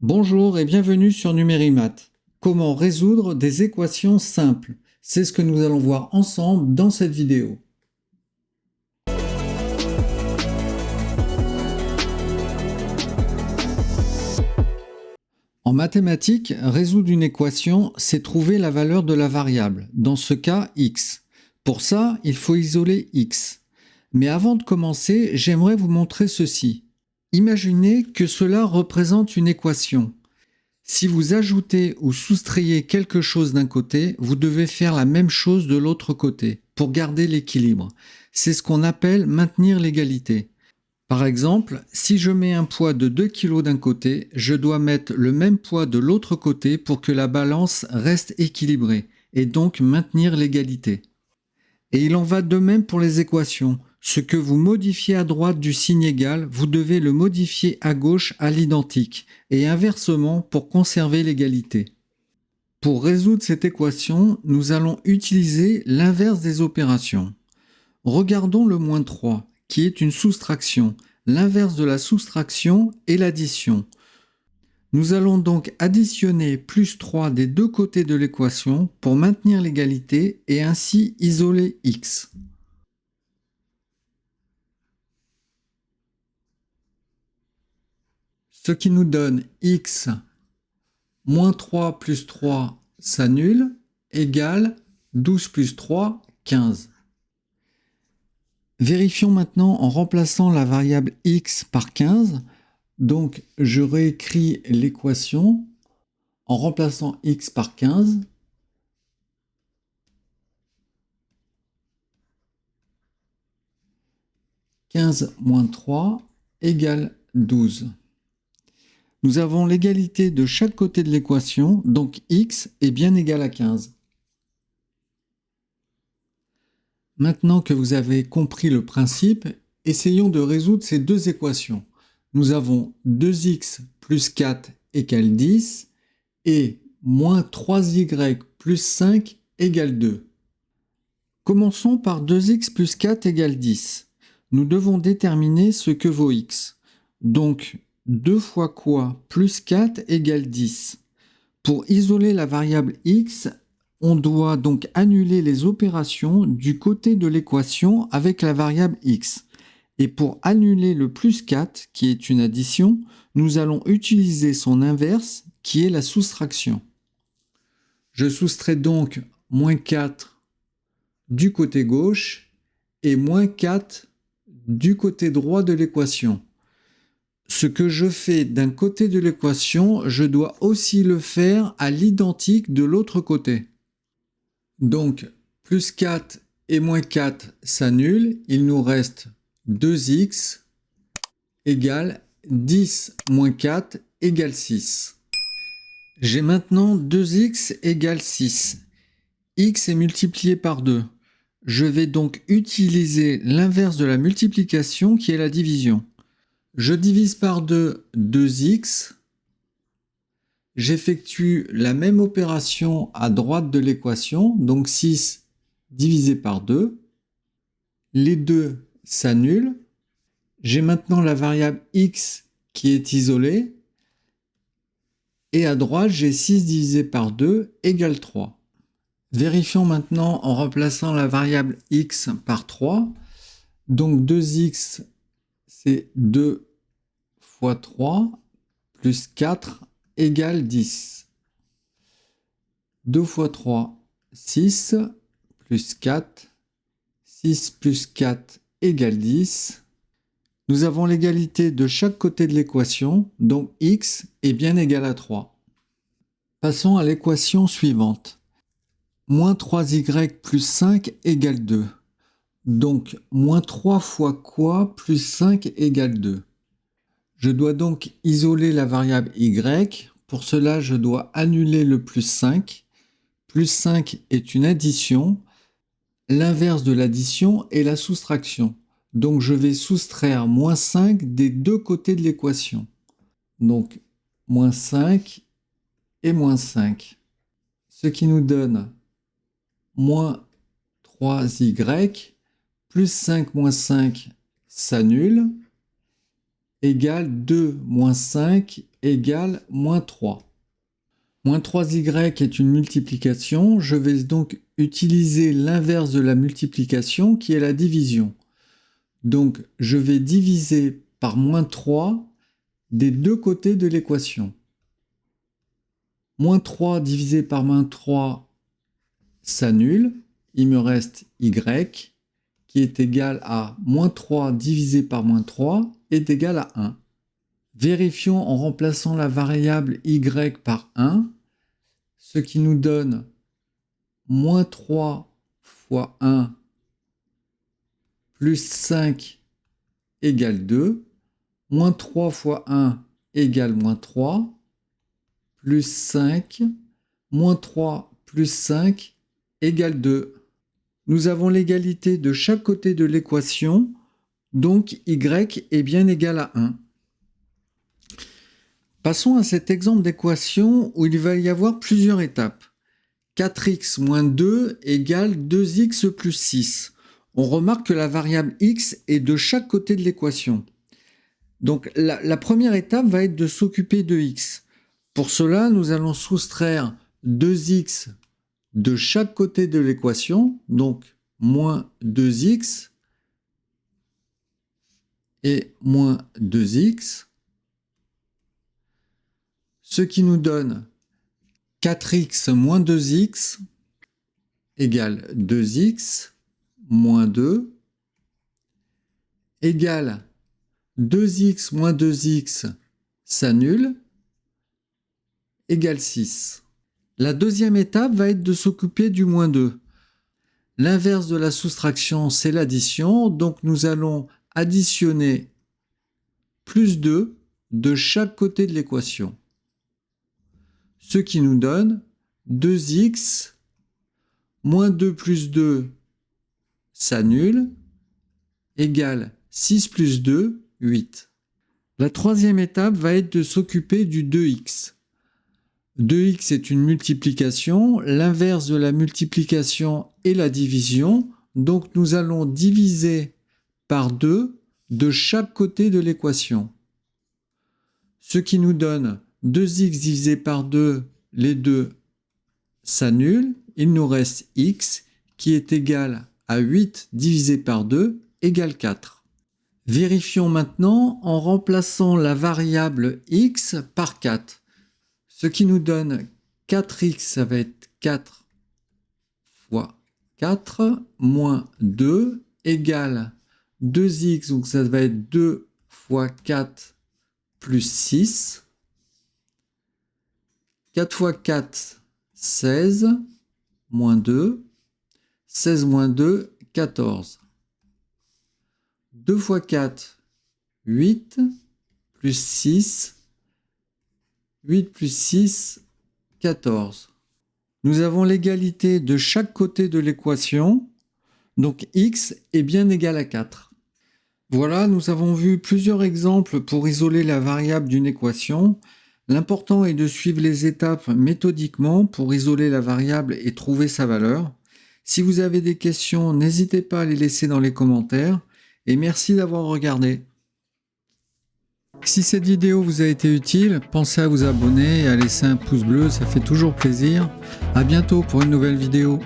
Bonjour et bienvenue sur Numérimat. Comment résoudre des équations simples? C'est ce que nous allons voir ensemble dans cette vidéo. En mathématiques, résoudre une équation, c'est trouver la valeur de la variable, dans ce cas x. Pour ça, il faut isoler x. Mais avant de commencer, j'aimerais vous montrer ceci. Imaginez que cela représente une équation. Si vous ajoutez ou soustrayez quelque chose d'un côté, vous devez faire la même chose de l'autre côté pour garder l'équilibre. C'est ce qu'on appelle maintenir l'égalité. Par exemple, si je mets un poids de 2 kg d'un côté, je dois mettre le même poids de l'autre côté pour que la balance reste équilibrée et donc maintenir l'égalité. Et il en va de même pour les équations. Ce que vous modifiez à droite du signe égal, vous devez le modifier à gauche à l'identique, et inversement pour conserver l'égalité. Pour résoudre cette équation, nous allons utiliser l'inverse des opérations. Regardons le moins 3, qui est une soustraction. L'inverse de la soustraction est l'addition. Nous allons donc additionner plus 3 des deux côtés de l'équation pour maintenir l'égalité et ainsi isoler x. Ce qui nous donne x moins 3 plus 3 s'annule, égale 12 plus 3, 15. Vérifions maintenant en remplaçant la variable x par 15. Donc, je réécris l'équation en remplaçant x par 15. « 15 moins 3 égale 12. Nous avons l'égalité de chaque côté de l'équation, donc x est bien égal à 15. Maintenant que vous avez compris le principe, essayons de résoudre ces deux équations. Nous avons 2x plus 4 égale 10 et moins 3y plus 5 égale 2. Commençons par 2x plus 4 égale 10. Nous devons déterminer ce que vaut x. Donc, 2 fois quoi plus 4 égale 10. Pour isoler la variable x, on doit donc annuler les opérations du côté de l'équation avec la variable x. Et pour annuler le plus 4, qui est une addition, nous allons utiliser son inverse, qui est la soustraction. Je soustrais donc moins 4 du côté gauche et moins 4 du côté droit de l'équation. Ce que je fais d'un côté de l'équation, je dois aussi le faire à l'identique de l'autre côté. Donc, plus 4 et moins 4 s'annulent, il nous reste 2x égale 10 moins 4 égale 6. J'ai maintenant 2x égale 6. X est multiplié par 2. Je vais donc utiliser l'inverse de la multiplication qui est la division. Je divise par 2 2x. J'effectue la même opération à droite de l'équation, donc 6 divisé par 2. Les deux s'annulent. J'ai maintenant la variable x qui est isolée. Et à droite, j'ai 6 divisé par 2 égale 3. Vérifions maintenant en remplaçant la variable x par 3. Donc 2x, c'est 2 fois 3 plus 4 égale 10. 2 fois 3, 6, plus 4. 6 plus 4 égale 10. Nous avons l'égalité de chaque côté de l'équation, donc x est bien égal à 3. Passons à l'équation suivante. Moins 3y plus 5 égale 2. Donc, moins 3 fois quoi plus 5 égale 2. Je dois donc isoler la variable y. Pour cela, je dois annuler le plus 5. Plus 5 est une addition. L'inverse de l'addition est la soustraction. Donc, je vais soustraire moins 5 des deux côtés de l'équation. Donc, moins 5 et moins 5. Ce qui nous donne moins 3y, plus 5 moins 5 s'annule, égale 2 moins 5 égale moins 3. Moins 3y est une multiplication. Je vais donc utiliser l'inverse de la multiplication qui est la division. Donc, je vais diviser par moins 3 des deux côtés de l'équation. Moins 3 divisé par moins 3 s'annule. Il me reste y qui est égal à moins 3 divisé par moins 3 est égal à 1. Vérifions en remplaçant la variable y par 1, ce qui nous donne moins 3 fois 1 plus 5 égale 2. Moins 3 fois 1 égale moins 3, plus 5, moins 3 plus 5 égale 2. Nous avons l'égalité de chaque côté de l'équation, donc y est bien égal à 1. Passons à cet exemple d'équation où il va y avoir plusieurs étapes. 4x moins 2 égale 2x plus 6. On remarque que la variable x est de chaque côté de l'équation. Donc la première étape va être de s'occuper de x. Pour cela, nous allons soustraire 2x de chaque côté de l'équation, donc moins 2x et moins 2x, ce qui nous donne 4x moins 2x égale 2x moins 2 égale 2x moins 2x s'annule, égale 6. La deuxième étape va être de s'occuper du moins 2. L'inverse de la soustraction, c'est l'addition, donc nous allons additionner plus 2 de chaque côté de l'équation. Ce qui nous donne 2x moins 2 plus 2 s'annule, égale 6 plus 2, 8. La troisième étape va être de s'occuper du 2x. 2x est une multiplication, l'inverse de la multiplication est la division, donc nous allons diviser par 2 de chaque côté de l'équation. Ce qui nous donne 2x divisé par 2, les deux s'annulent, il nous reste x qui est égal à 8 divisé par 2 égale 4. Vérifions maintenant en remplaçant la variable x par 4. Ce qui nous donne 4x, ça va être 4 fois 4, moins 2, égale 2x, donc ça va être 2 fois 4 plus 6. 4 fois 4, 16, moins 2. 16 moins 2, 14. 2 fois 4, 8, plus 6. 8 plus 6, 14. Nous avons l'égalité de chaque côté de l'équation, donc x est bien égal à 4. Voilà, nous avons vu plusieurs exemples pour isoler la variable d'une équation. L'important est de suivre les étapes méthodiquement pour isoler la variable et trouver sa valeur. Si vous avez des questions, n'hésitez pas à les laisser dans les commentaires et merci d'avoir regardé. Si cette vidéo vous a été utile, pensez à vous abonner et à laisser un pouce bleu, ça fait toujours plaisir. À bientôt pour une nouvelle vidéo.